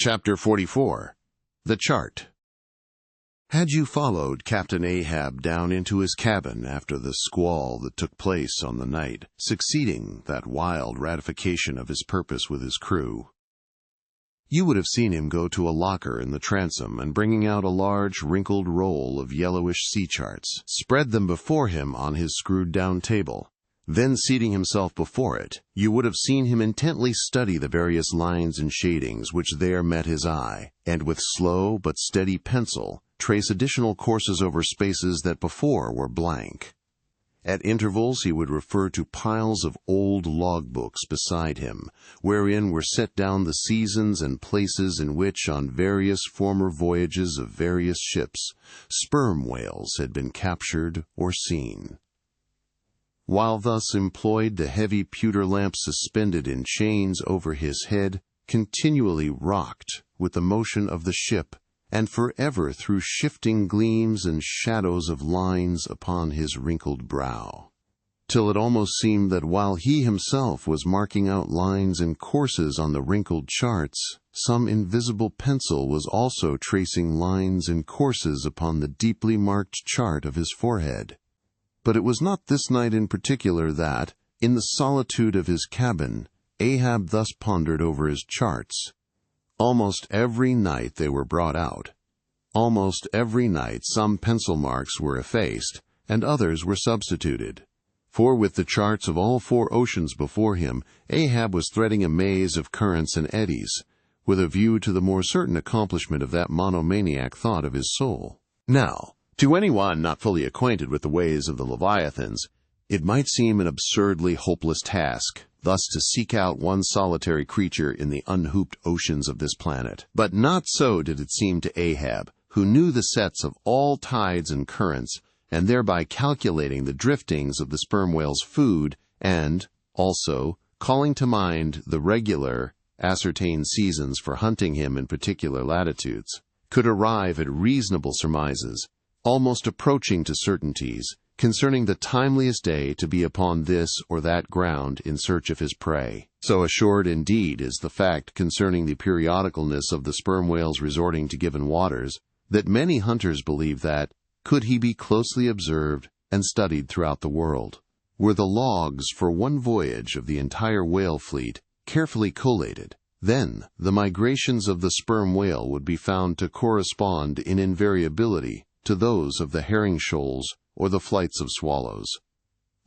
Chapter 44. The Chart. Had you followed Captain Ahab down into his cabin after the squall that took place on the night succeeding that wild ratification of his purpose with his crew, you would have seen him go to a locker in the transom and, bringing out a large wrinkled roll of yellowish sea charts, spread them before him on his screwed-down table. Then, seating himself before it, you would have seen him intently study the various lines and shadings which there met his eye, and with slow but steady pencil trace additional courses over spaces that before were blank. At intervals he would refer to piles of old logbooks beside him, wherein were set down the seasons and places in which, on various former voyages of various ships, sperm whales had been captured or seen. While thus employed, the heavy pewter lamp suspended in chains over his head continually rocked with the motion of the ship, and forever threw shifting gleams and shadows of lines upon his wrinkled brow, till it almost seemed that while he himself was marking out lines and courses on the wrinkled charts, some invisible pencil was also tracing lines and courses upon the deeply marked chart of his forehead. But it was not this night in particular that, in the solitude of his cabin, Ahab thus pondered over his charts. Almost every night they were brought out. Almost every night some pencil marks were effaced, and others were substituted. For with the charts of all 4 oceans before him, Ahab was threading a maze of currents and eddies, with a view to the more certain accomplishment of that monomaniac thought of his soul. Now, to anyone not fully acquainted with the ways of the Leviathans, it might seem an absurdly hopeless task thus to seek out one solitary creature in the unhooped oceans of this planet. But not so did it seem to Ahab, who knew the sets of all tides and currents, and thereby calculating the driftings of the sperm whale's food, and, also, calling to mind the regular, ascertained seasons for hunting him in particular latitudes, could arrive at reasonable surmises, almost approaching to certainties, concerning the timeliest day to be upon this or that ground in search of his prey. So assured indeed is the fact concerning the periodicalness of the sperm whale's resorting to given waters, that many hunters believe that, could he be closely observed and studied throughout the world, were the logs for one voyage of the entire whale fleet carefully collated, then the migrations of the sperm whale would be found to correspond in invariability to those of the herring shoals or the flights of swallows.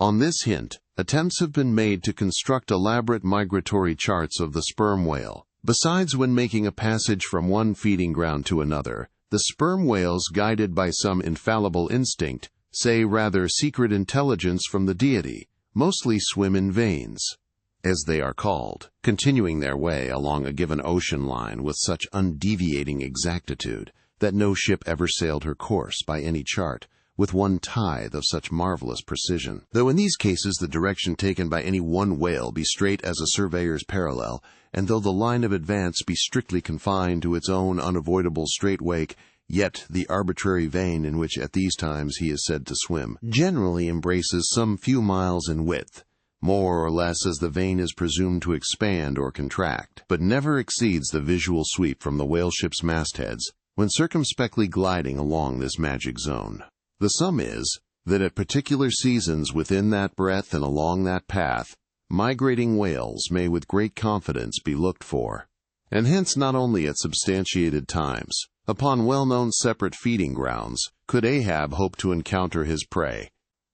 On this hint, attempts have been made to construct elaborate migratory charts of the sperm whale. Besides, when making a passage from one feeding ground to another, the sperm whales, guided by some infallible instinct, say rather secret intelligence from the deity, mostly swim in veins, as they are called, continuing their way along a given ocean line with such undeviating exactitude that no ship ever sailed her course by any chart with 1/10 of such marvelous precision. Though in these cases the direction taken by any one whale be straight as a surveyor's parallel, and though the line of advance be strictly confined to its own unavoidable straight wake, yet the arbitrary vein in which at these times he is said to swim generally embraces some few miles in width, more or less as the vein is presumed to expand or contract, but never exceeds the visual sweep from the whaleship's mastheads when circumspectly gliding along this magic zone. The sum is, that at particular seasons within that breadth and along that path, migrating whales may with great confidence be looked for, and hence not only at substantiated times, upon well-known separate feeding grounds, could Ahab hope to encounter his prey,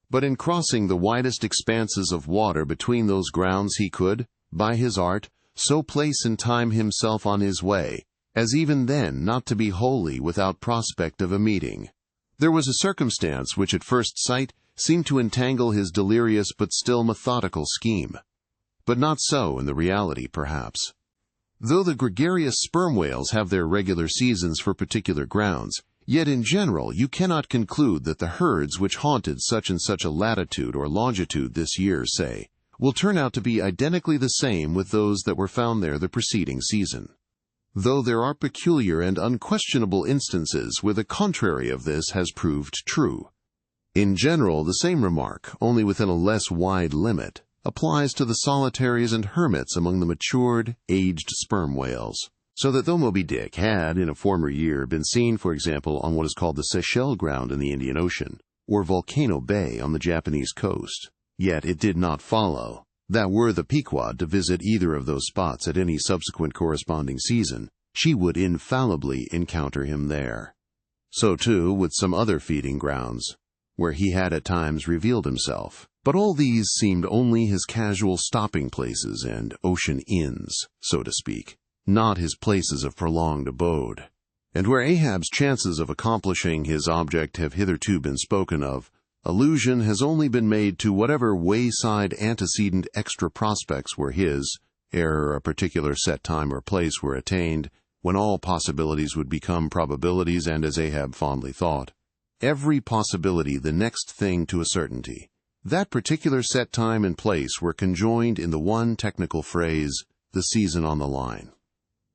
but in crossing the widest expanses of water between those grounds he could, by his art, so place and time himself on his way, as even then not to be wholly without prospect of a meeting. There was a circumstance which at first sight seemed to entangle his delirious but still methodical scheme, but not so in the reality, perhaps. Though the gregarious sperm whales have their regular seasons for particular grounds, yet in general you cannot conclude that the herds which haunted such and such a latitude or longitude this year, say, will turn out to be identically the same with those that were found there the preceding season, though there are peculiar and unquestionable instances where the contrary of this has proved true. In general, the same remark, only within a less wide limit, applies to the solitaries and hermits among the matured, aged sperm whales. So that though Moby Dick had, in a former year, been seen, for example, on what is called the Seychelles Ground in the Indian Ocean, or Volcano Bay on the Japanese coast, yet it did not follow that were the Pequod to visit either of those spots at any subsequent corresponding season, she would infallibly encounter him there. So too with some other feeding grounds, where he had at times revealed himself. But all these seemed only his casual stopping places and ocean inns, so to speak, not his places of prolonged abode. And where Ahab's chances of accomplishing his object have hitherto been spoken of, allusion has only been made to whatever wayside antecedent extra prospects were his, ere a particular set time or place were attained, when all possibilities would become probabilities and, as Ahab fondly thought, every possibility the next thing to a certainty. That particular set time and place were conjoined in the one technical phrase, the season on the line.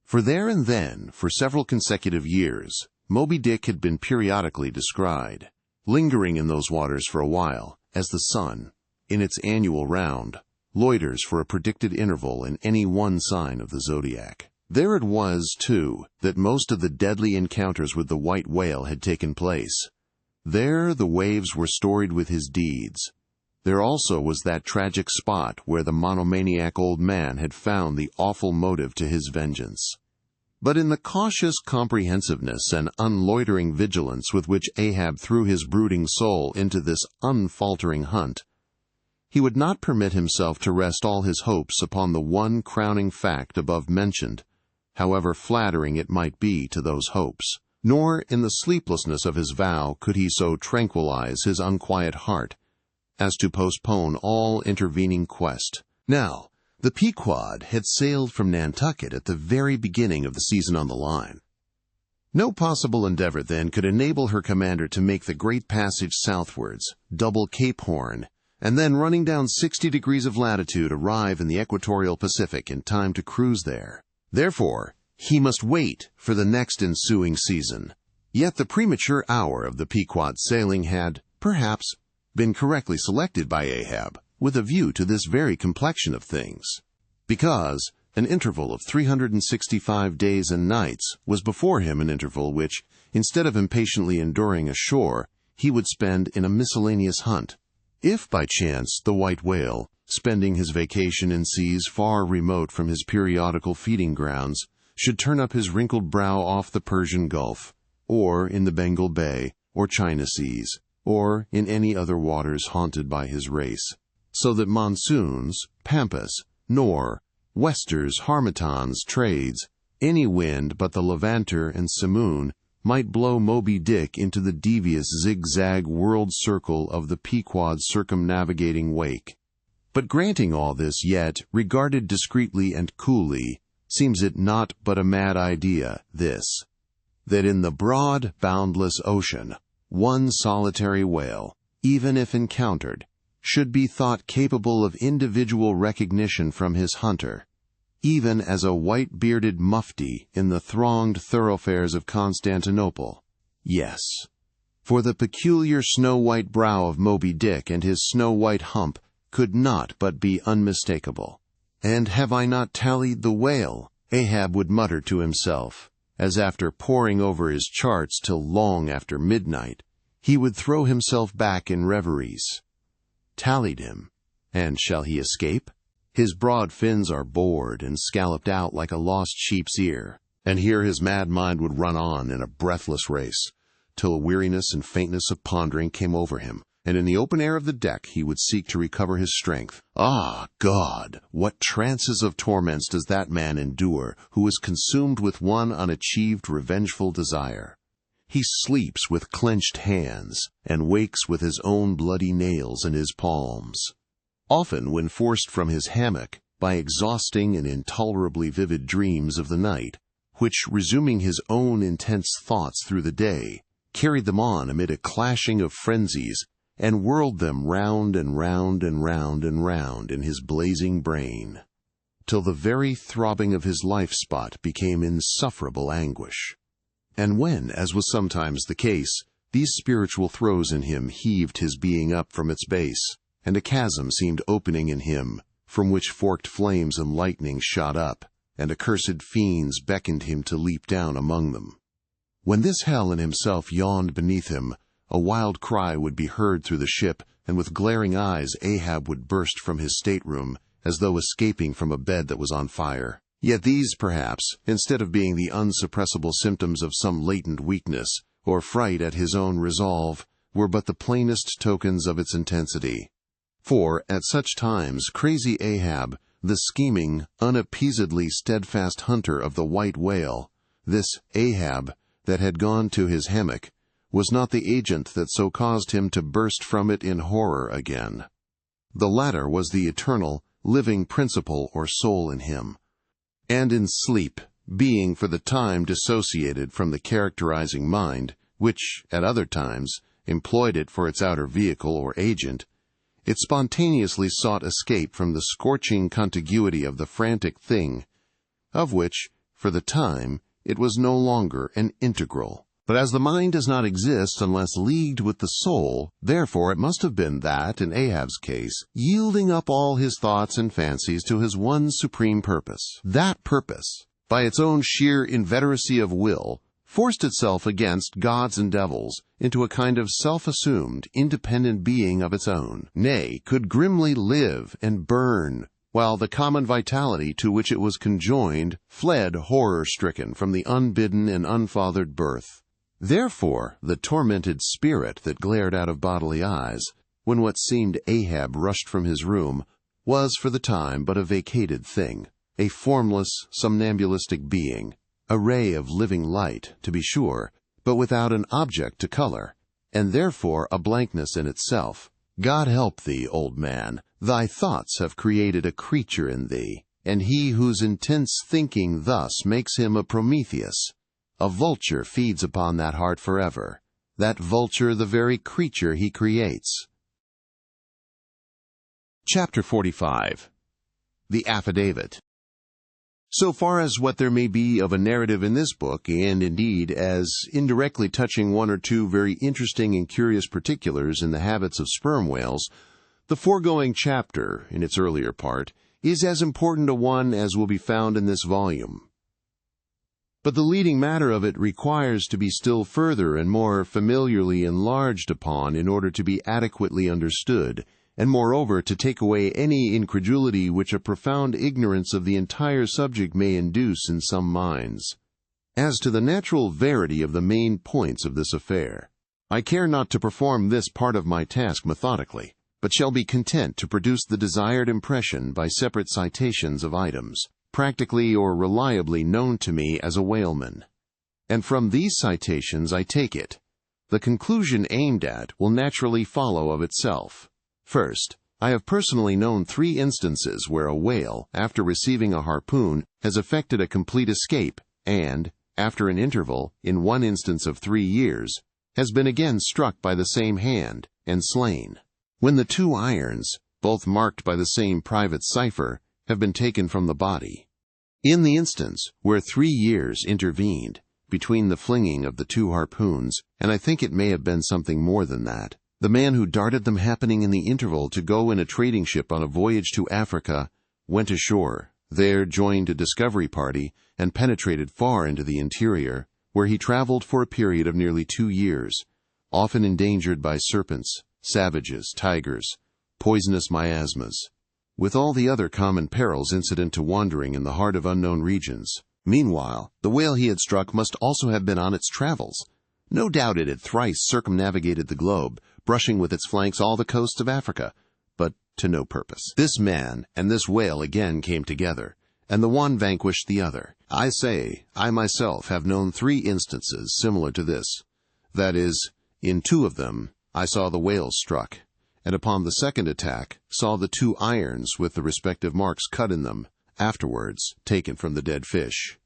For there and then, for several consecutive years, Moby Dick had been periodically descried, lingering in those waters for a while, as the sun, in its annual round, loiters for a predicted interval in any one sign of the zodiac. There it was, too, that most of the deadly encounters with the white whale had taken place. There the waves were storied with his deeds. There also was that tragic spot where the monomaniac old man had found the awful motive to his vengeance. But in the cautious comprehensiveness and unloitering vigilance with which Ahab threw his brooding soul into this unfaltering hunt, he would not permit himself to rest all his hopes upon the one crowning fact above mentioned, however flattering it might be to those hopes. Nor in the sleeplessness of his vow could he so tranquilize his unquiet heart as to postpone all intervening quest. Now, the Pequod had sailed from Nantucket at the very beginning of the season on the line. No possible endeavor, then, could enable her commander to make the great passage southwards, double Cape Horn, and then, running down 60 degrees of latitude, arrive in the equatorial Pacific in time to cruise there. Therefore, he must wait for the next ensuing season. Yet the premature hour of the Pequod's sailing had, perhaps, been correctly selected by Ahab, with a view to this very complexion of things, because an interval of 365 days and nights was before him, an interval which, instead of impatiently enduring ashore, he would spend in a miscellaneous hunt. If by chance the white whale, spending his vacation in seas far remote from his periodical feeding grounds, should turn up his wrinkled brow off the Persian Gulf, or in the Bengal Bay, or China Seas, or in any other waters haunted by his race, so that monsoons, pampas, nor, westers, harmatans, trades, any wind but the levanter and simoon, might blow Moby Dick into the devious zigzag world circle of the Pequod's circumnavigating wake. But granting all this, yet, regarded discreetly and coolly, seems it not but a mad idea, this, that in the broad, boundless ocean, one solitary whale, even if encountered, should be thought capable of individual recognition from his hunter, even as a white-bearded mufti in the thronged thoroughfares of Constantinople. Yes, for the peculiar snow-white brow of Moby Dick and his snow-white hump could not but be unmistakable. And have I not tallied the whale? Ahab would mutter to himself, as after poring over his charts till long after midnight, he would throw himself back in reveries. Tallied him, and shall he escape? His broad fins are bored and scalloped out like a lost sheep's ear, and here his mad mind would run on in a breathless race, till a weariness and faintness of pondering came over him, and in the open air of the deck he would seek to recover his strength. Ah, God! What trances of torments does that man endure who is consumed with one unachieved revengeful desire! He sleeps with clenched hands, and wakes with his own bloody nails in his palms. Often, when forced from his hammock by exhausting and intolerably vivid dreams of the night, which, resuming his own intense thoughts through the day, carried them on amid a clashing of frenzies, and whirled them round and round and round and round in his blazing brain, till the very throbbing of his life-spot became insufferable anguish. And when, as was sometimes the case, these spiritual throes in him heaved his being up from its base, and a chasm seemed opening in him, from which forked flames and lightning shot up, and accursed fiends beckoned him to leap down among them. When this hell in himself yawned beneath him, a wild cry would be heard through the ship, and with glaring eyes Ahab would burst from his stateroom, as though escaping from a bed that was on fire. Yet these, perhaps, instead of being the unsuppressible symptoms of some latent weakness, or fright at his own resolve, were but the plainest tokens of its intensity. For, at such times, crazy Ahab, the scheming, unappeasedly steadfast hunter of the white whale, this Ahab that had gone to his hammock, was not the agent that so caused him to burst from it in horror again. The latter was the eternal, living principle or soul in him, and in sleep, being for the time dissociated from the characterizing mind, which, at other times, employed it for its outer vehicle or agent, it spontaneously sought escape from the scorching contiguity of the frantic thing, of which, for the time, it was no longer an integral. But as the mind does not exist unless leagued with the soul, therefore it must have been that, in Ahab's case, yielding up all his thoughts and fancies to his one supreme purpose, that purpose, by its own sheer inveteracy of will, forced itself against gods and devils into a kind of self-assumed, independent being of its own, nay, could grimly live and burn, while the common vitality to which it was conjoined fled horror-stricken from the unbidden and unfathered birth. Therefore, the tormented spirit that glared out of bodily eyes, when what seemed Ahab rushed from his room, was for the time but a vacated thing, a formless, somnambulistic being, a ray of living light, to be sure, but without an object to color, and therefore a blankness in itself. God help thee, old man, thy thoughts have created a creature in thee, and he whose intense thinking thus makes him a Prometheus. A vulture feeds upon that heart forever, that vulture the very creature he creates. Chapter 45. The Affidavit. So far as what there may be of a narrative in this book, and indeed as indirectly touching one or two very interesting and curious particulars in the habits of sperm whales, the foregoing chapter, in its earlier part, is as important a one as will be found in this volume. But the leading matter of it requires to be still further and more familiarly enlarged upon in order to be adequately understood, and moreover to take away any incredulity which a profound ignorance of the entire subject may induce in some minds. As to the natural verity of the main points of this affair, I care not to perform this part of my task methodically, but shall be content to produce the desired impression by separate citations of items, practically or reliably known to me as a whaleman. And from these citations I take it. The conclusion aimed at will naturally follow of itself. First, I have personally known 3 instances where a whale, after receiving a harpoon, has effected a complete escape, and, after an interval, in one instance of 3 years, has been again struck by the same hand, and slain. When the 2 irons, both marked by the same private cipher, have been taken from the body. In the instance where 3 years intervened between the flinging of the 2 harpoons, and I think it may have been something more than that, the man who darted them happening in the interval to go in a trading ship on a voyage to Africa, went ashore, there joined a discovery party, and penetrated far into the interior, where he traveled for a period of nearly 2 years, often endangered by serpents, savages, tigers, poisonous miasmas, with all the other common perils incident to wandering in the heart of unknown regions. Meanwhile, the whale he had struck must also have been on its travels. No doubt it had thrice circumnavigated the globe, brushing with its flanks all the coasts of Africa, but to no purpose. This man and this whale again came together, and the one vanquished the other. I say, I myself have known 3 instances similar to this. That is, in 2 of them, I saw the whales struck, and upon the second attack saw the 2 irons with the respective marks cut in them, afterwards taken from the dead fish.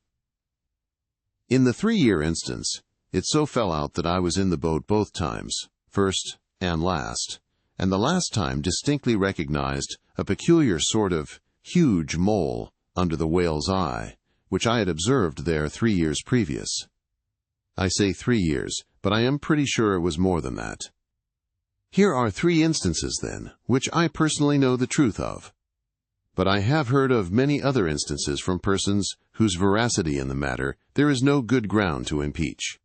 In the 3-year instance, it so fell out that I was in the boat both times, first and last, and the last time distinctly recognized a peculiar sort of huge mole under the whale's eye, which I had observed there 3 years previous. I say 3 years, but I am pretty sure it was more than that. Here are 3 instances, then, which I personally know the truth of. but I have heard of many other instances from persons whose veracity in the matter there is no good ground to impeach.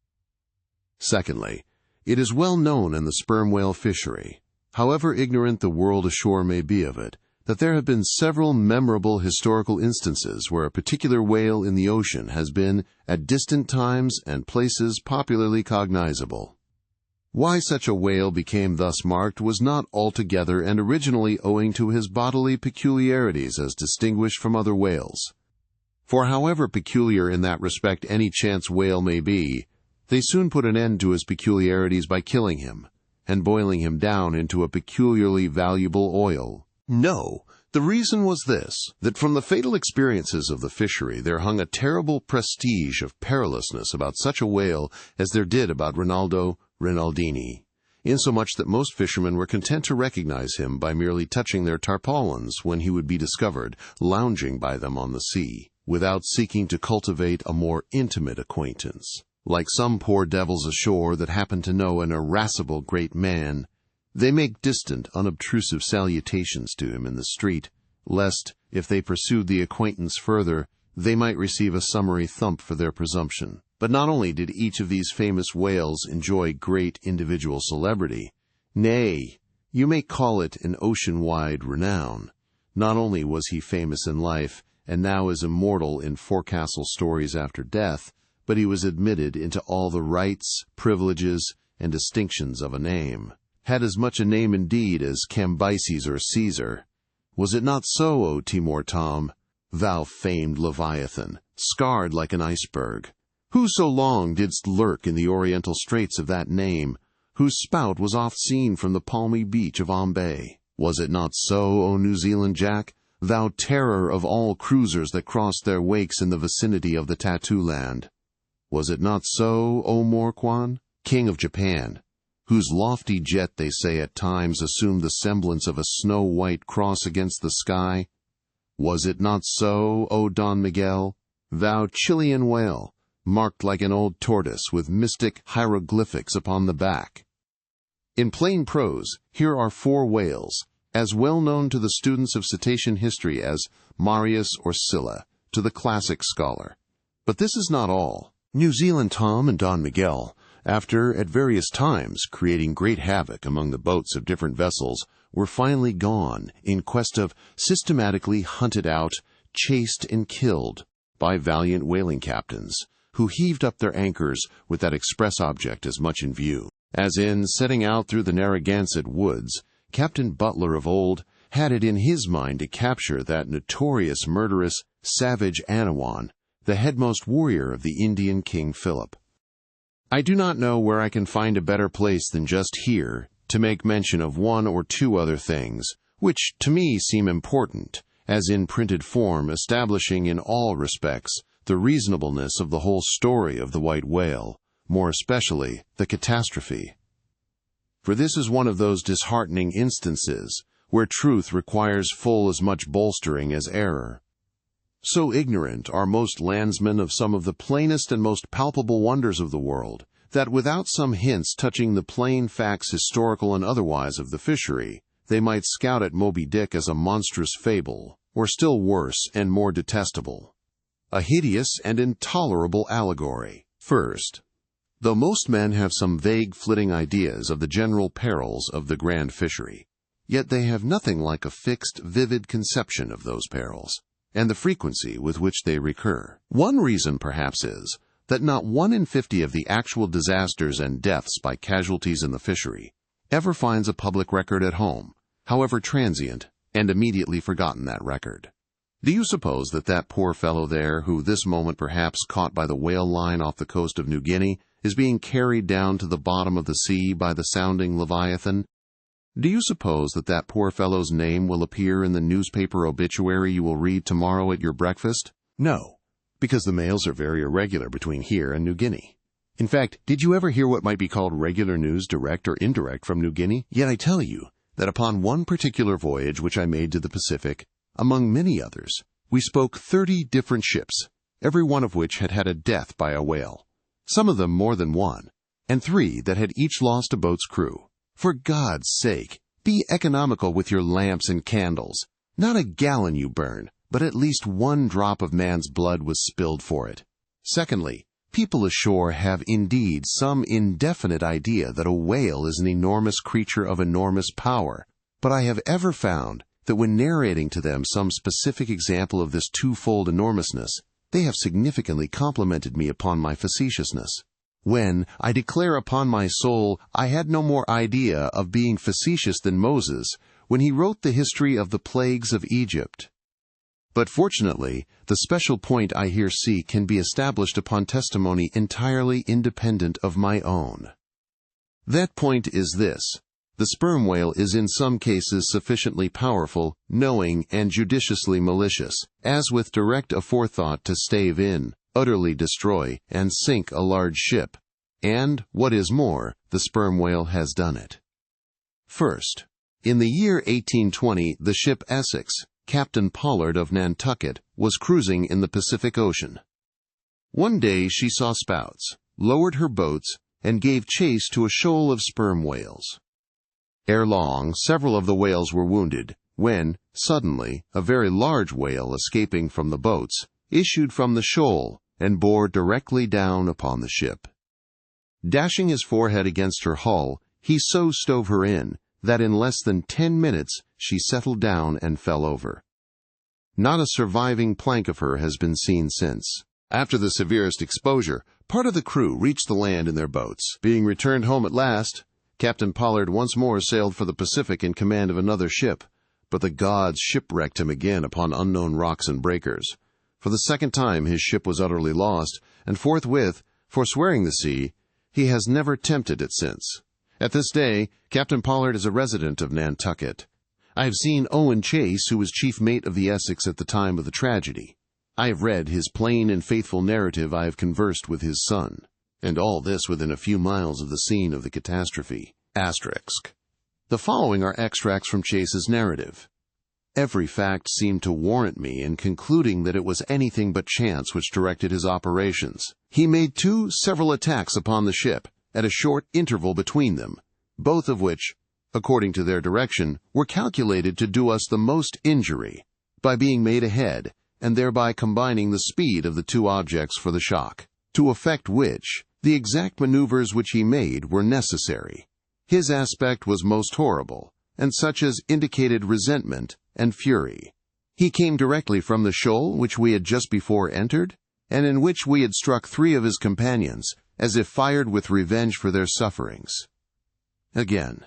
Secondly, it is well known in the sperm whale fishery, however ignorant the world ashore may be of it, that there have been several memorable historical instances where a particular whale in the ocean has been, at distant times and places, popularly cognizable. Why such a whale became thus marked was not altogether and originally owing to his bodily peculiarities as distinguished from other whales. For however peculiar in that respect any chance whale may be, they soon put an end to his peculiarities by killing him, and boiling him down into a peculiarly valuable oil. No, the reason was this, that from the fatal experiences of the fishery there hung a terrible prestige of perilousness about such a whale as there did about Rinaldo Rinaldini, insomuch that most fishermen were content to recognize him by merely touching their tarpaulins when he would be discovered lounging by them on the sea, without seeking to cultivate a more intimate acquaintance. Like some poor devils ashore that happen to know an irascible great man, they make distant, unobtrusive salutations to him in the street, lest, if they pursued the acquaintance further, they might receive a summary thump for their presumption. But not only did each of these famous whales enjoy great individual celebrity, nay, you may call it an ocean-wide renown. Not only was he famous in life, and now is immortal in forecastle stories after death, but he was admitted into all the rights, privileges, and distinctions of a name. Had as much a name indeed as Cambyses or Caesar. Was it not so, O Timor Tom, thou famed Leviathan, scarred like an iceberg? Who so long didst lurk in the oriental straits of that name, whose spout was oft seen from the palmy beach of Ombay? Was it not so, O New Zealand Jack, thou terror of all cruisers that crossed their wakes in the vicinity of the Tattoo Land? Was it not so, O Morquan, king of Japan, whose lofty jet, they say, at times assumed the semblance of a snow-white cross against the sky? Was it not so, O Don Miguel, thou Chilean whale, marked like an old tortoise with mystic hieroglyphics upon the back? In plain prose, here are 4 whales, as well known to the students of cetacean history as Marius or Scylla, to the classic scholar. But this is not all. New Zealand Tom and Don Miguel, after, at various times, creating great havoc among the boats of different vessels, were finally gone in quest of systematically hunted out, chased, and killed by valiant whaling captains, who heaved up their anchors with that express object as much in view. As in setting out through the Narragansett woods, Captain Butler of old had it in his mind to capture that notorious murderous, savage Anawan, the headmost warrior of the Indian King Philip. I do not know where I can find a better place than just here to make mention of 1 or 2 other things, which to me seem important, as in printed form establishing in all respects the reasonableness of the whole story of the white whale, more especially the catastrophe. For this is one of those disheartening instances where truth requires full as much bolstering as error. So ignorant are most landsmen of some of the plainest and most palpable wonders of the world, that without some hints touching the plain facts historical and otherwise of the fishery, they might scout at Moby Dick as a monstrous fable, or still worse and more detestable, a hideous and intolerable allegory. First, though most men have some vague flitting ideas of the general perils of the grand fishery, yet they have nothing like a fixed, vivid conception of those perils, and the frequency with which they recur. One reason, perhaps, is that not 1 in 50 of the actual disasters and deaths by casualties in the fishery ever finds a public record at home, however transient, and immediately forgotten that record. Do you suppose that that poor fellow there, who this moment perhaps caught by the whale line off the coast of New Guinea, is being carried down to the bottom of the sea by the sounding Leviathan? Do you suppose that that poor fellow's name will appear in the newspaper obituary you will read tomorrow at your breakfast? No, because the mails are very irregular between here and New Guinea. In fact, did you ever hear what might be called regular news, direct or indirect, from New Guinea? Yet I tell you that upon one particular voyage which I made to the Pacific, among many others, we spoke 30 different ships, every one of which had had a death by a whale, some of them more than one, and 3 that had each lost a boat's crew. For God's sake, be economical with your lamps and candles. Not a gallon you burn, but at least 1 drop of man's blood was spilled for it. Secondly, people ashore have indeed some indefinite idea that a whale is an enormous creature of enormous power, but I have ever found that when narrating to them some specific example of this twofold enormousness, they have significantly complimented me upon my facetiousness. When, I declare upon my soul, I had no more idea of being facetious than Moses, when he wrote the history of the plagues of Egypt. But fortunately, the special point I here see can be established upon testimony entirely independent of my own. That point is this: the sperm whale is in some cases sufficiently powerful, knowing, and judiciously malicious, as with direct aforethought to stave in, utterly destroy, and sink a large ship. And, what is more, the sperm whale has done it. First, in the year 1820, the ship Essex, Captain Pollard of Nantucket, was cruising in the Pacific Ocean. One day she saw spouts, lowered her boats, and gave chase to a shoal of sperm whales. Ere long, several of the whales were wounded, when, suddenly, a very large whale escaping from the boats, issued from the shoal, and bore directly down upon the ship. Dashing his forehead against her hull, he so stove her in, that in less than 10 minutes she settled down and fell over. Not a surviving plank of her has been seen since. After the severest exposure, part of the crew reached the land in their boats. Being returned home at last, Captain Pollard once more sailed for the Pacific in command of another ship, but the gods shipwrecked him again upon unknown rocks and breakers. For the second time his ship was utterly lost, and forthwith, forswearing the sea, he has never tempted it since. At this day, Captain Pollard is a resident of Nantucket. I have seen Owen Chase, who was chief mate of the Essex at the time of the tragedy. I have read his plain and faithful narrative. I have conversed with his son. And all this within a few miles of the scene of the catastrophe. Asterisk. The following are extracts from Chase's narrative. Every fact seemed to warrant me in concluding that it was anything but chance which directed his operations. He made 2 several attacks upon the ship, at a short interval between them, both of which, according to their direction, were calculated to do us the most injury, by being made ahead, and thereby combining the speed of the 2 objects for the shock, to effect which, the exact maneuvers which he made were necessary. His aspect was most horrible, and such as indicated resentment and fury. He came directly from the shoal which we had just before entered, and in which we had struck 3 of his companions, as if fired with revenge for their sufferings. Again,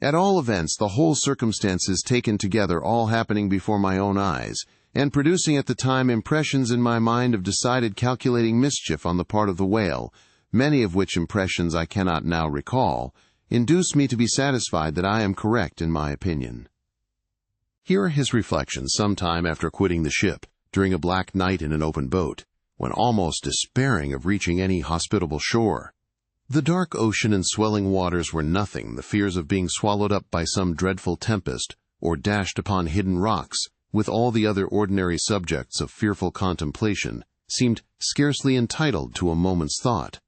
at all events, the whole circumstances taken together, all happening before my own eyes, and producing at the time impressions in my mind of decided calculating mischief on the part of the whale, many of which impressions I cannot now recall, induced me to be satisfied that I am correct in my opinion. Here are his reflections some time after quitting the ship, during a black night in an open boat, when almost despairing of reaching any hospitable shore. The dark ocean and swelling waters were nothing. The fears of being swallowed up by some dreadful tempest, or dashed upon hidden rocks, with all the other ordinary subjects of fearful contemplation, seemed scarcely entitled to a moment's thought.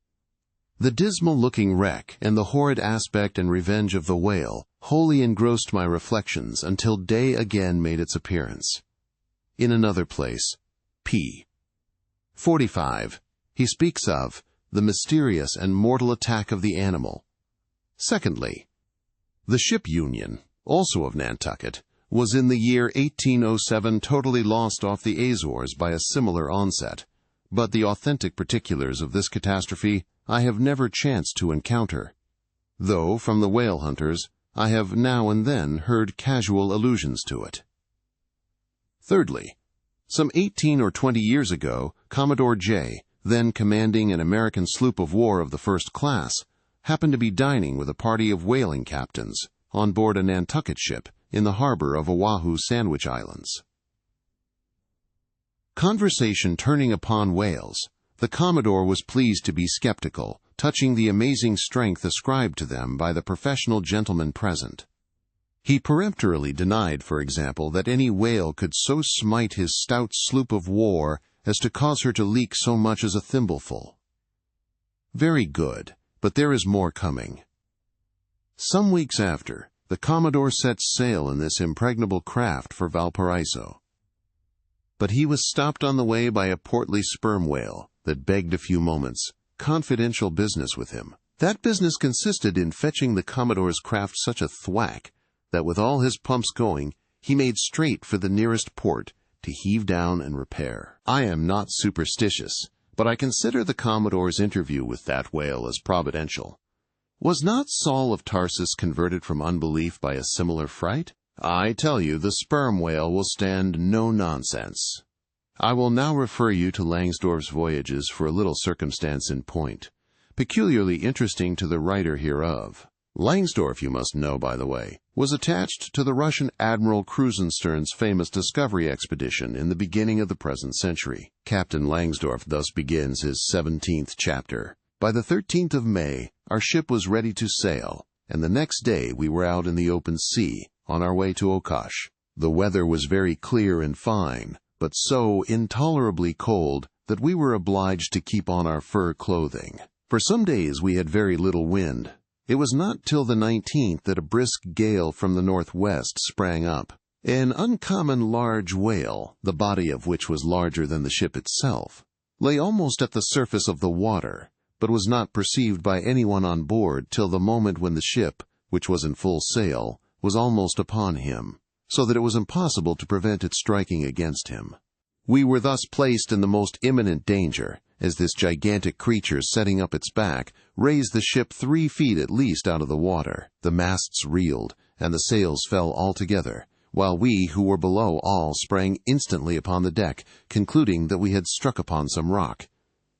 The dismal-looking wreck, and the horrid aspect and revenge of the whale, wholly engrossed my reflections until day again made its appearance. In another place, p. 45, he speaks of the mysterious and mortal attack of the animal. Secondly, the ship Union, also of Nantucket, was in the year 1807 totally lost off the Azores by a similar onset, but the authentic particulars of this catastrophe I have never chanced to encounter, though from the whale hunters I have now and then heard casual allusions to it. Thirdly, some 18 or 20 years ago, Commodore J., then commanding an American sloop of war of the first class, happened to be dining with a party of whaling captains on board a Nantucket ship in the harbor of Oahu, Sandwich Islands. Conversation turning upon whales, the Commodore was pleased to be skeptical, touching the amazing strength ascribed to them by the professional gentlemen present. He peremptorily denied, for example, that any whale could so smite his stout sloop of war as to cause her to leak so much as a thimbleful. Very good, but there is more coming. Some weeks after, the Commodore set sail in this impregnable craft for Valparaiso. But he was stopped on the way by a portly sperm whale that begged a few moments' confidential business with him. That business consisted in fetching the Commodore's craft such a thwack that with all his pumps going, he made straight for the nearest port to heave down and repair. I am not superstitious, but I consider the Commodore's interview with that whale as providential. Was not Saul of Tarsus converted from unbelief by a similar fright? I tell you, the sperm whale will stand no nonsense. I will now refer you to Langsdorff's voyages for a little circumstance in point, peculiarly interesting to the writer hereof. Langsdorff, you must know, by the way, was attached to the Russian Admiral Krusenstern's famous discovery expedition in the beginning of the present century. Captain Langsdorff thus begins his 17th chapter. By the 13th of May, our ship was ready to sail, and the next day we were out in the open sea, on our way to Okosh. The weather was very clear and fine, but so intolerably cold that we were obliged to keep on our fur clothing. For some days we had very little wind. It was not till the 19th that a brisk gale from the northwest sprang up. An uncommon large whale, the body of which was larger than the ship itself, lay almost at the surface of the water, but was not perceived by anyone on board till the moment when the ship, which was in full sail, was almost upon him, so that it was impossible to prevent it striking against him. We were thus placed in the most imminent danger, as this gigantic creature, setting up its back, raised the ship 3 feet at least out of the water. The masts reeled, and the sails fell altogether, while we who were below all sprang instantly upon the deck, concluding that we had struck upon some rock.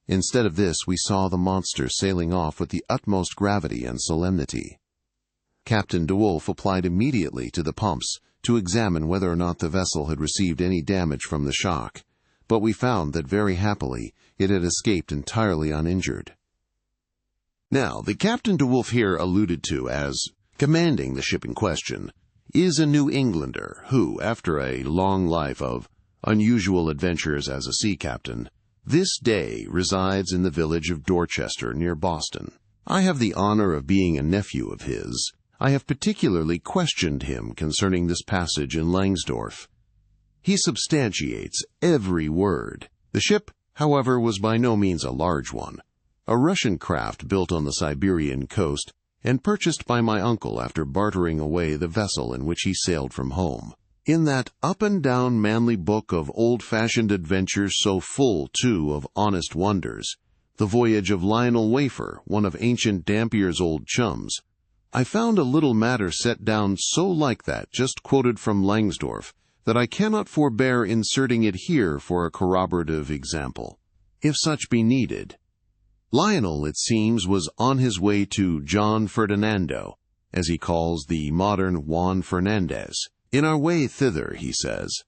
Instead of this, we saw the monster sailing off with the utmost gravity and solemnity. Captain de Wolf applied immediately to the pumps to examine whether or not the vessel had received any damage from the shock, but we found that very happily it had escaped entirely uninjured. Now, the Captain de Wolf here alluded to as commanding the ship in question is a New Englander who, after a long life of unusual adventures as a sea captain, this day resides in the village of Dorchester near Boston. I have the honor of being a nephew of his. I have particularly questioned him concerning this passage in Langsdorff. He substantiates every word. The ship, however, was by no means a large one, a Russian craft built on the Siberian coast and purchased by my uncle after bartering away the vessel in which he sailed from home. In that up-and-down manly book of old-fashioned adventures so full, too, of honest wonders, The Voyage of Lionel Wafer, one of Ancient Dampier's old chums, I found a little matter set down so like that just quoted from Langsdorff that I cannot forbear inserting it here for a corroborative example, if such be needed. Lionel, it seems, was on his way to John Ferdinando, as he calls the modern Juan Fernandez. In our way thither, he says,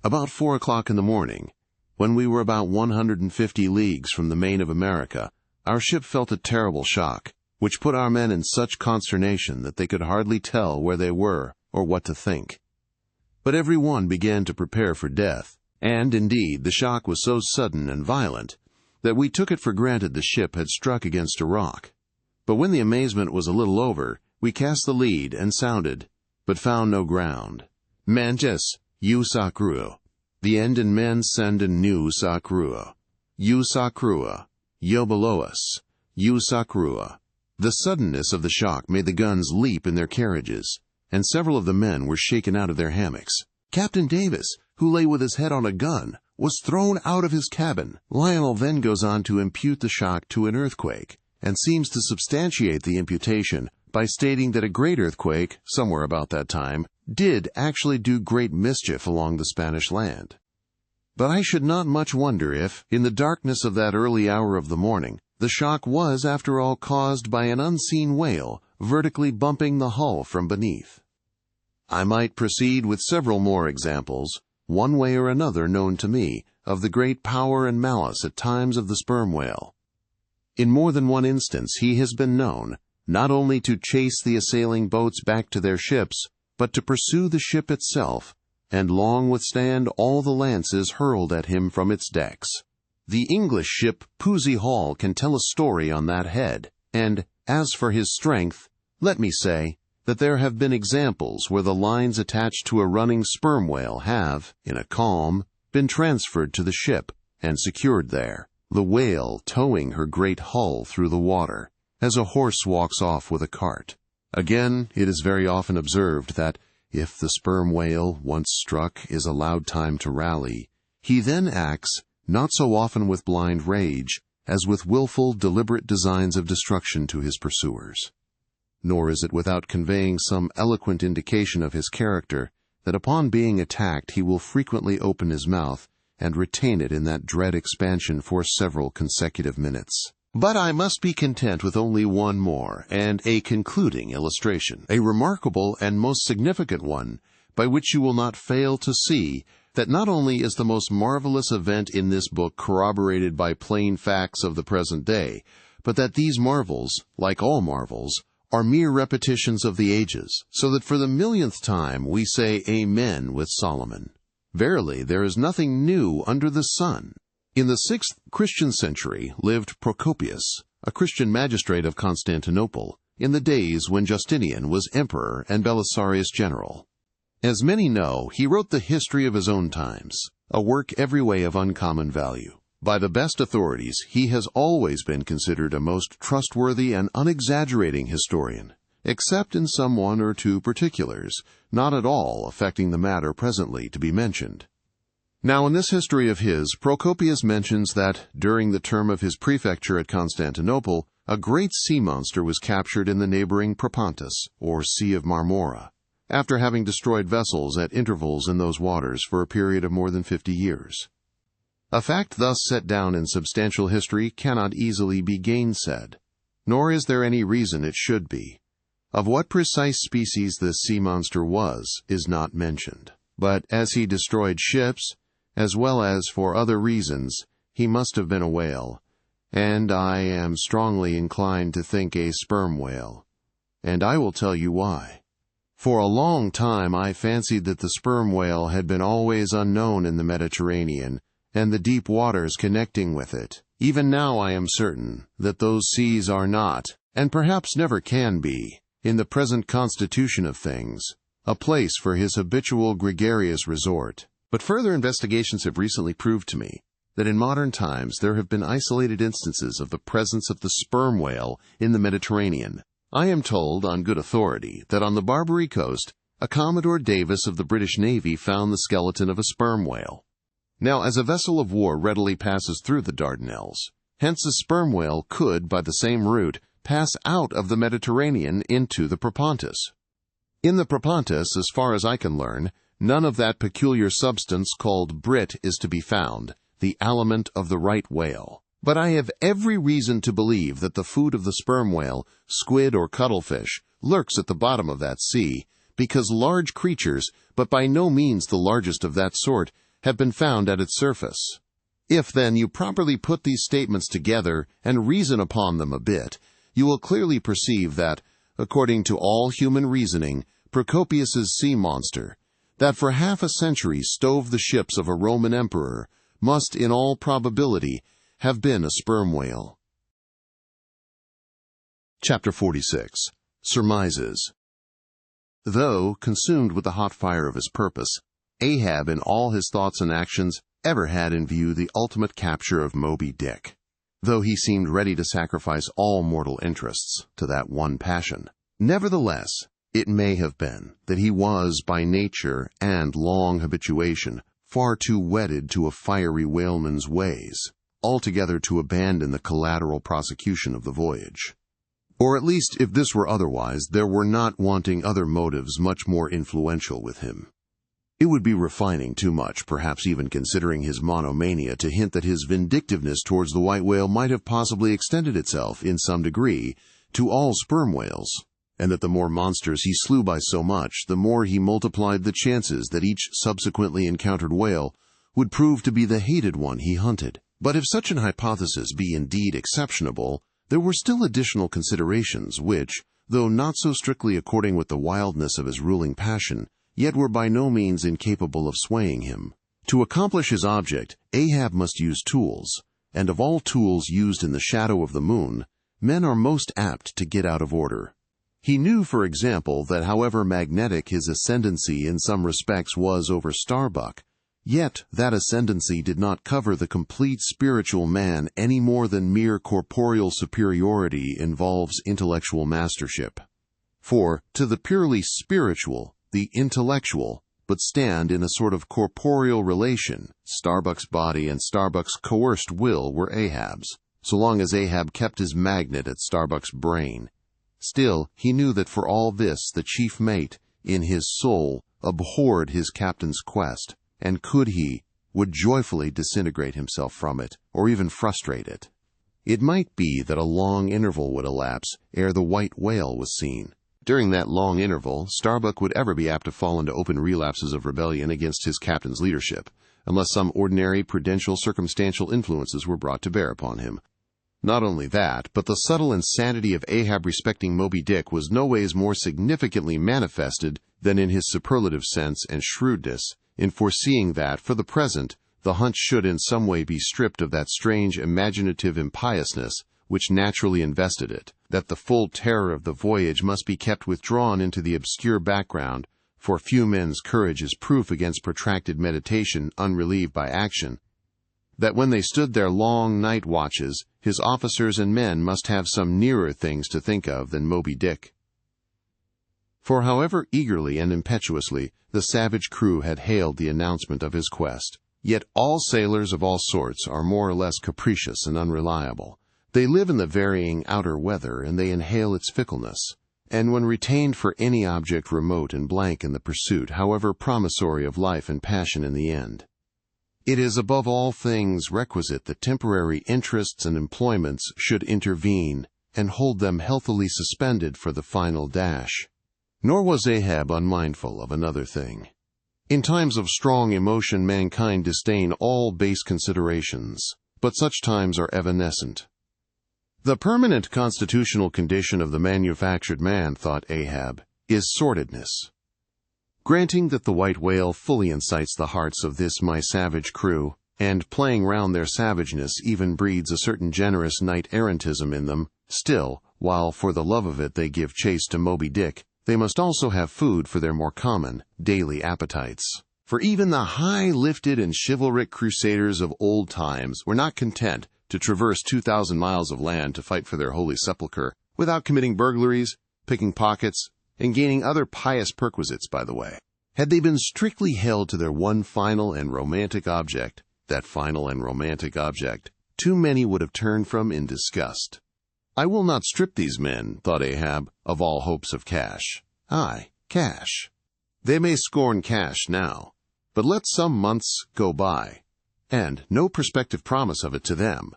about 4 o'clock in the morning, when we were about 150 leagues from the main of America, our ship felt a terrible shock, which put our men in such consternation that they could hardly tell where they were or what to think. But every one began to prepare for death, and indeed the shock was so sudden and violent that we took it for granted the ship had struck against a rock. But when the amazement was a little over, we cast the lead and sounded, but found no ground. Manches, you sacrua. The end in men senden new sacrua. You sacrua. Yo below us. You sacrua. The suddenness of the shock made the guns leap in their carriages, and several of the men were shaken out of their hammocks. Captain Davis, who lay with his head on a gun, was thrown out of his cabin. Lionel then goes on to impute the shock to an earthquake, and seems to substantiate the imputation by stating that a great earthquake, somewhere about that time, did actually do great mischief along the Spanish land. But I should not much wonder if, in the darkness of that early hour of the morning, the shock was, after all, caused by an unseen whale vertically bumping the hull from beneath. I might proceed with several more examples, one way or another known to me, of the great power and malice at times of the sperm whale. In more than one instance he has been known, not only to chase the assailing boats back to their ships, but to pursue the ship itself, and long withstand all the lances hurled at him from its decks. The English ship Pusey Hall can tell a story on that head, and, as for his strength, let me say, that there have been examples where the lines attached to a running sperm whale have, in a calm, been transferred to the ship and secured there, the whale towing her great hull through the water, as a horse walks off with a cart. Again, it is very often observed that if the sperm whale, once struck, is allowed time to rally, he then acts, not so often with blind rage, as with willful, deliberate designs of destruction to his pursuers. Nor is it without conveying some eloquent indication of his character that upon being attacked he will frequently open his mouth and retain it in that dread expansion for several consecutive minutes. But I must be content with only one more, and a concluding illustration, a remarkable and most significant one, by which you will not fail to see that not only is the most marvelous event in this book corroborated by plain facts of the present day, but that these marvels, like all marvels, are mere repetitions of the ages, so that for the millionth time we say Amen with Solomon. Verily, there is nothing new under the sun. In the 6th Christian century lived Procopius, a Christian magistrate of Constantinople, in the days when Justinian was emperor and Belisarius general. As many know, he wrote the history of his own times, a work every way of uncommon value. By the best authorities, he has always been considered a most trustworthy and unexaggerating historian, except in some one or two particulars, not at all affecting the matter presently to be mentioned. Now, in this history of his, Procopius mentions that, during the term of his prefecture at Constantinople, a great sea monster was captured in the neighboring Propontis, or Sea of Marmora, after having destroyed vessels at intervals in those waters for a period of more than 50 years. A fact thus set down in substantial history cannot easily be gainsaid, nor is there any reason it should be. Of what precise species this sea monster was is not mentioned, but as he destroyed ships, as well as for other reasons, he must have been a whale, and I am strongly inclined to think a sperm whale, and I will tell you why. For a long time I fancied that the sperm whale had been always unknown in the Mediterranean and the deep waters connecting with it. Even now I am certain that those seas are not, and perhaps never can be, in the present constitution of things, a place for his habitual gregarious resort. But further investigations have recently proved to me that in modern times there have been isolated instances of the presence of the sperm whale in the Mediterranean. I am told, on good authority, that on the Barbary coast, a Commodore Davis of the British Navy found the skeleton of a sperm whale. Now, as a vessel of war readily passes through the Dardanelles, hence a sperm whale could, by the same route, pass out of the Mediterranean into the Propontis. In the Propontis, as far as I can learn, none of that peculiar substance called brit is to be found, the aliment of the right whale. But I have every reason to believe that the food of the sperm whale, squid or cuttlefish, lurks at the bottom of that sea, because large creatures, but by no means the largest of that sort, have been found at its surface. If, then, you properly put these statements together and reason upon them a bit, you will clearly perceive that, according to all human reasoning, Procopius's sea monster, that for half a century stove the ships of a Roman emperor, must, in all probability, have been a sperm whale. Chapter 46. Surmises. Though consumed with the hot fire of his purpose, Ahab in all his thoughts and actions ever had in view the ultimate capture of Moby Dick, though he seemed ready to sacrifice all mortal interests to that one passion. Nevertheless, it may have been that he was, by nature and long habituation, far too wedded to a fiery whaleman's ways, altogether to abandon the collateral prosecution of the voyage. Or at least, if this were otherwise, there were not wanting other motives much more influential with him. It would be refining too much, perhaps even considering his monomania, to hint that his vindictiveness towards the white whale might have possibly extended itself, in some degree, to all sperm whales, and that the more monsters he slew by so much, the more he multiplied the chances that each subsequently encountered whale would prove to be the hated one he hunted. But if such an hypothesis be indeed exceptionable, there were still additional considerations which, though not so strictly according with the wildness of his ruling passion, yet were by no means incapable of swaying him. To accomplish his object, Ahab must use tools, and of all tools used in the shadow of the moon, men are most apt to get out of order. He knew, for example, that however magnetic his ascendancy in some respects was over Starbuck, yet that ascendancy did not cover the complete spiritual man any more than mere corporeal superiority involves intellectual mastership. For, to the purely spiritual, the intellectual, but stand in a sort of corporeal relation. Starbuck's body and Starbuck's coerced will were Ahab's, so long as Ahab kept his magnet at Starbuck's brain. Still, he knew that for all this the chief mate, in his soul, abhorred his captain's quest, and would joyfully disintegrate himself from it, or even frustrate it. It might be that a long interval would elapse ere the white whale was seen. During that long interval, Starbuck would ever be apt to fall into open relapses of rebellion against his captain's leadership, unless some ordinary prudential circumstantial influences were brought to bear upon him. Not only that, but the subtle insanity of Ahab respecting Moby Dick was no ways more significantly manifested than in his superlative sense and shrewdness, in foreseeing that, for the present, the hunt should in some way be stripped of that strange imaginative impiousness which naturally invested it, that the full terror of the voyage must be kept withdrawn into the obscure background, for few men's courage is proof against protracted meditation unrelieved by action, that when they stood their long night watches, his officers and men must have some nearer things to think of than Moby Dick. For however eagerly and impetuously the savage crew had hailed the announcement of his quest, yet all sailors of all sorts are more or less capricious and unreliable. They live in the varying outer weather, and they inhale its fickleness, and when retained for any object remote and blank in the pursuit, however promissory of life and passion in the end, it is above all things requisite that temporary interests and employments should intervene and hold them healthily suspended for the final dash. Nor was Ahab unmindful of another thing. In times of strong emotion mankind disdain all base considerations, but such times are evanescent. The permanent constitutional condition of the manufactured man, thought Ahab, is sordidness. Granting that the white whale fully incites the hearts of this my savage crew, and playing round their savageness even breeds a certain generous knight-errantism in them, still, while for the love of it they give chase to Moby Dick, they must also have food for their more common, daily appetites. For even the high-lifted and chivalric crusaders of old times were not content to traverse 2,000 miles of land to fight for their holy sepulchre, without committing burglaries, picking pockets, and gaining other pious perquisites by the way. Had they been strictly held to their one final and romantic object, that final and romantic object, too many would have turned from in disgust. I will not strip these men, thought Ahab, of all hopes of cash. Aye, cash. They may scorn cash now, but let some months go by, and no prospective promise of it to them.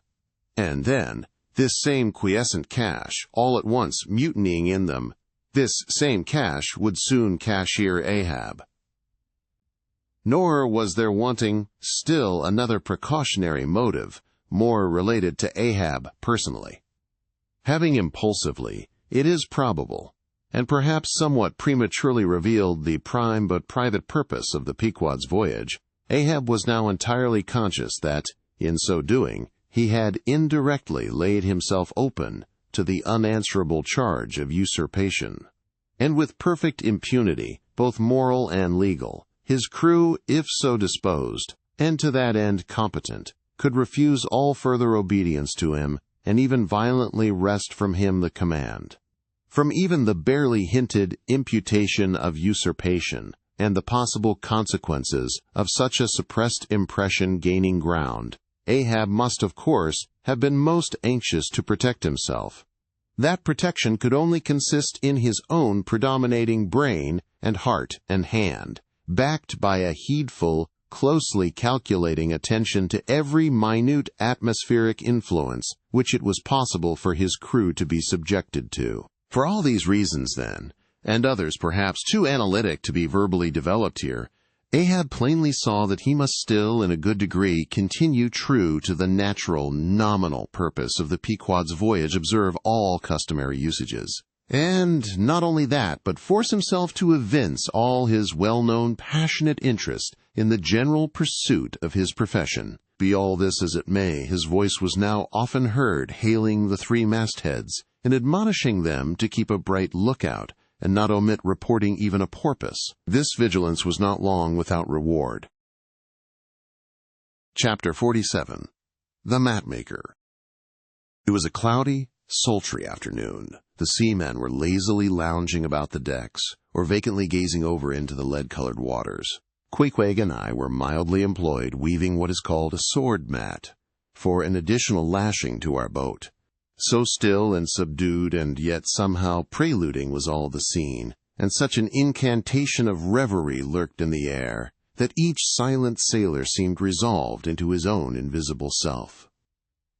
And then, this same quiescent cash, all at once mutinying in them, this same cash would soon cashier Ahab. Nor was there wanting still another precautionary motive, more related to Ahab personally. Having impulsively, it is probable, and perhaps somewhat prematurely revealed the prime but private purpose of the Pequod's voyage, Ahab was now entirely conscious that, in so doing, he had indirectly laid himself open to the unanswerable charge of usurpation. And with perfect impunity, both moral and legal, his crew, if so disposed, and to that end competent, could refuse all further obedience to him, and even violently wrest from him the command. From even the barely hinted imputation of usurpation, and the possible consequences of such a suppressed impression gaining ground, Ahab must, of course, have been most anxious to protect himself. That protection could only consist in his own predominating brain and heart and hand, backed by a heedful, closely calculating attention to every minute atmospheric influence which it was possible for his crew to be subjected to. For all these reasons, then, and others perhaps too analytic to be verbally developed here, Ahab plainly saw that he must still, in a good degree, continue true to the natural, nominal purpose of the Pequod's voyage, observe all customary usages. And not only that, but force himself to evince all his well-known passionate interest in the general pursuit of his profession. Be all this as it may, his voice was now often heard hailing the three mastheads, and admonishing them to keep a bright lookout and not omit reporting even a porpoise. This vigilance was not long without reward. Chapter 47. The Mapmaker. It was a cloudy, sultry afternoon. The seamen were lazily lounging about the decks, or vacantly gazing over into the lead-colored waters. Queequeg and I were mildly employed weaving what is called a sword mat, for an additional lashing to our boat. So still and subdued and yet somehow preluding was all the scene, and such an incantation of reverie lurked in the air, that each silent sailor seemed resolved into his own invisible self.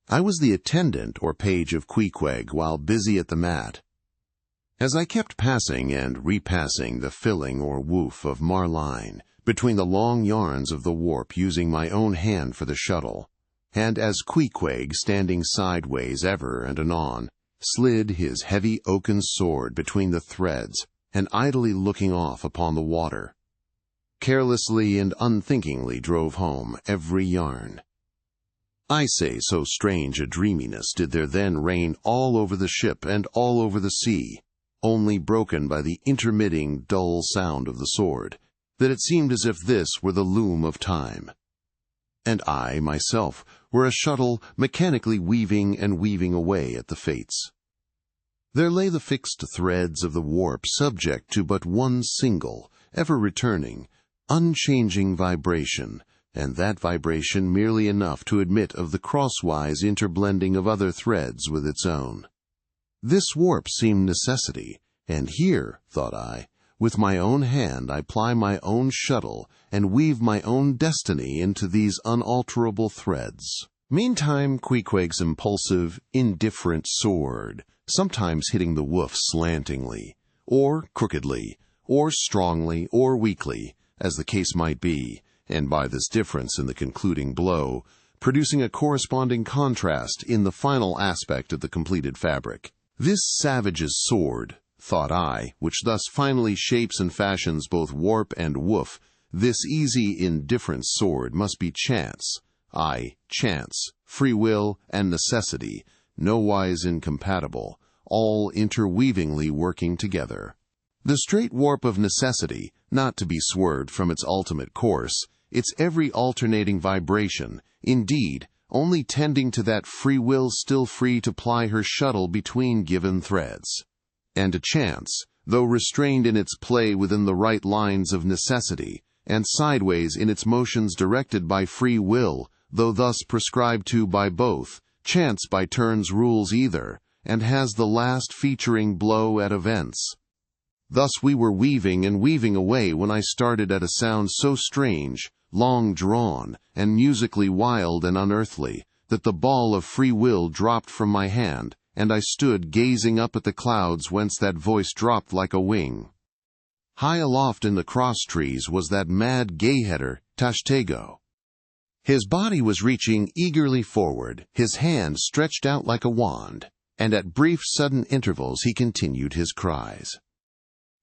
I was the attendant or page of Queequeg while busy at the mat. As I kept passing and repassing the filling or woof of marline between the long yarns of the warp using my own hand for the shuttle, and as Queequeg, standing sideways ever and anon, slid his heavy oaken sword between the threads and idly looking off upon the water, carelessly and unthinkingly drove home every yarn. I say so strange a dreaminess did there then reign all over the ship and all over the sea, only broken by the intermitting dull sound of the sword, that it seemed as if this were the loom of time, and I, myself, were a shuttle mechanically weaving and weaving away at the fates. There lay the fixed threads of the warp subject to but one single, ever-returning, unchanging vibration, and that vibration merely enough to admit of the crosswise interblending of other threads with its own. This warp seemed necessity, and here, thought I, with my own hand I ply my own shuttle and weave my own destiny into these unalterable threads. Meantime Queequeg's impulsive, indifferent sword, sometimes hitting the woof slantingly, or crookedly, or strongly, or weakly, as the case might be, and by this difference in the concluding blow, producing a corresponding contrast in the final aspect of the completed fabric. This savage's sword, thought I, which thus finally shapes and fashions both warp and woof, this easy, indifferent sword must be chance, chance, free will, and necessity, nowise incompatible, all interweavingly working together. The straight warp of necessity, not to be swerved from its ultimate course, its every alternating vibration, indeed, only tending to that free will still free to ply her shuttle between given threads. And a chance, though restrained in its play within the right lines of necessity, and sideways in its motions directed by free will, though thus prescribed to by both, chance by turns rules either, and has the last featuring blow at events. Thus we were weaving and weaving away when I started at a sound so strange, long drawn, and musically wild and unearthly, that the ball of free will dropped from my hand, and I stood gazing up at the clouds whence that voice dropped like a wing. High aloft in the cross-trees was that mad gay-header, Tashtego. His body was reaching eagerly forward, his hand stretched out like a wand, and at brief sudden intervals he continued his cries.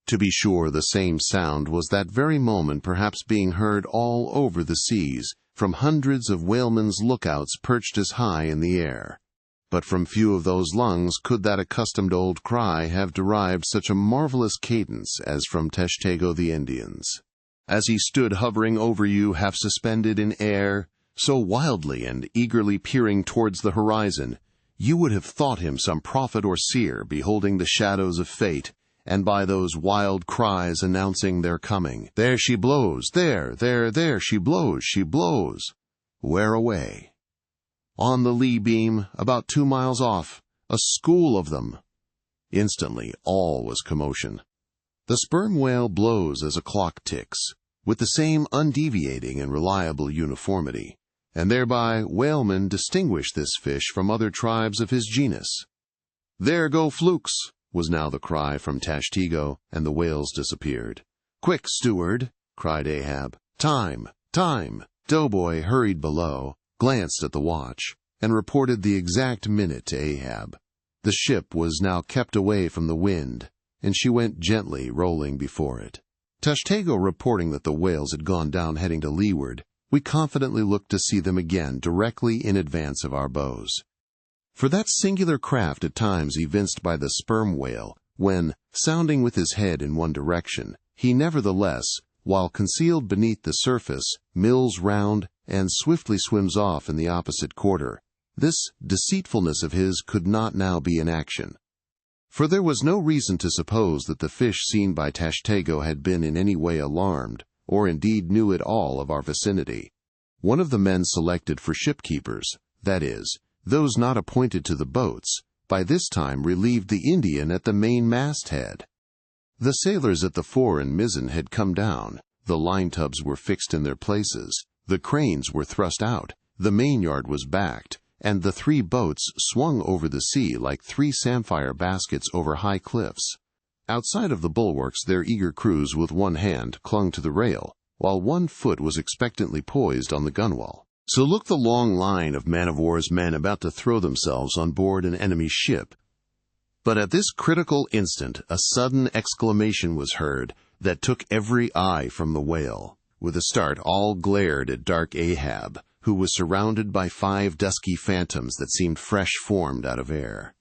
To be sure, the same sound was that very moment perhaps being heard all over the seas, from hundreds of whalemen's lookouts perched as high in the air. But from few of those lungs could that accustomed old cry have derived such a marvelous cadence as from Tashtego the Indian's. As he stood hovering over you half suspended in air, so wildly and eagerly peering towards the horizon, you would have thought him some prophet or seer beholding the shadows of fate, and by those wild cries announcing their coming. There she blows, there, she blows. Where away? On the lee beam, about 2 miles off, a school of them. Instantly all was commotion. The sperm whale blows as a clock ticks, with the same undeviating and reliable uniformity, and thereby whalemen distinguish this fish from other tribes of his genus. There go flukes, was now the cry from Tashtego, and the whales disappeared. Quick, steward, cried Ahab. Time. Doughboy hurried below, glanced at the watch, and reported the exact minute to Ahab. The ship was now kept away from the wind, and she went gently rolling before it. Tashtego reporting that the whales had gone down heading to leeward, we confidently looked to see them again directly in advance of our bows. For that singular craft at times evinced by the sperm whale, when, sounding with his head in one direction, he nevertheless, while concealed beneath the surface, mills round and swiftly swims off in the opposite quarter, this deceitfulness of his could not now be in action. For there was no reason to suppose that the fish seen by Tashtego had been in any way alarmed, or indeed knew at all of our vicinity. One of the men selected for shipkeepers, that is, those not appointed to the boats, by this time relieved the Indian at the main masthead. The sailors at the fore and mizzen had come down, the line-tubs were fixed in their places, the cranes were thrust out, the mainyard was backed, and the 3 boats swung over the sea like 3 samphire baskets over high cliffs. Outside of the bulwarks their eager crews with one hand clung to the rail, while one foot was expectantly poised on the gunwale. So looked the long line of man-of-war's men about to throw themselves on board an enemy ship. But at this critical instant a sudden exclamation was heard that took every eye from the whale. With a start all glared at dark Ahab, who was surrounded by 5 dusky phantoms that seemed fresh formed out of air.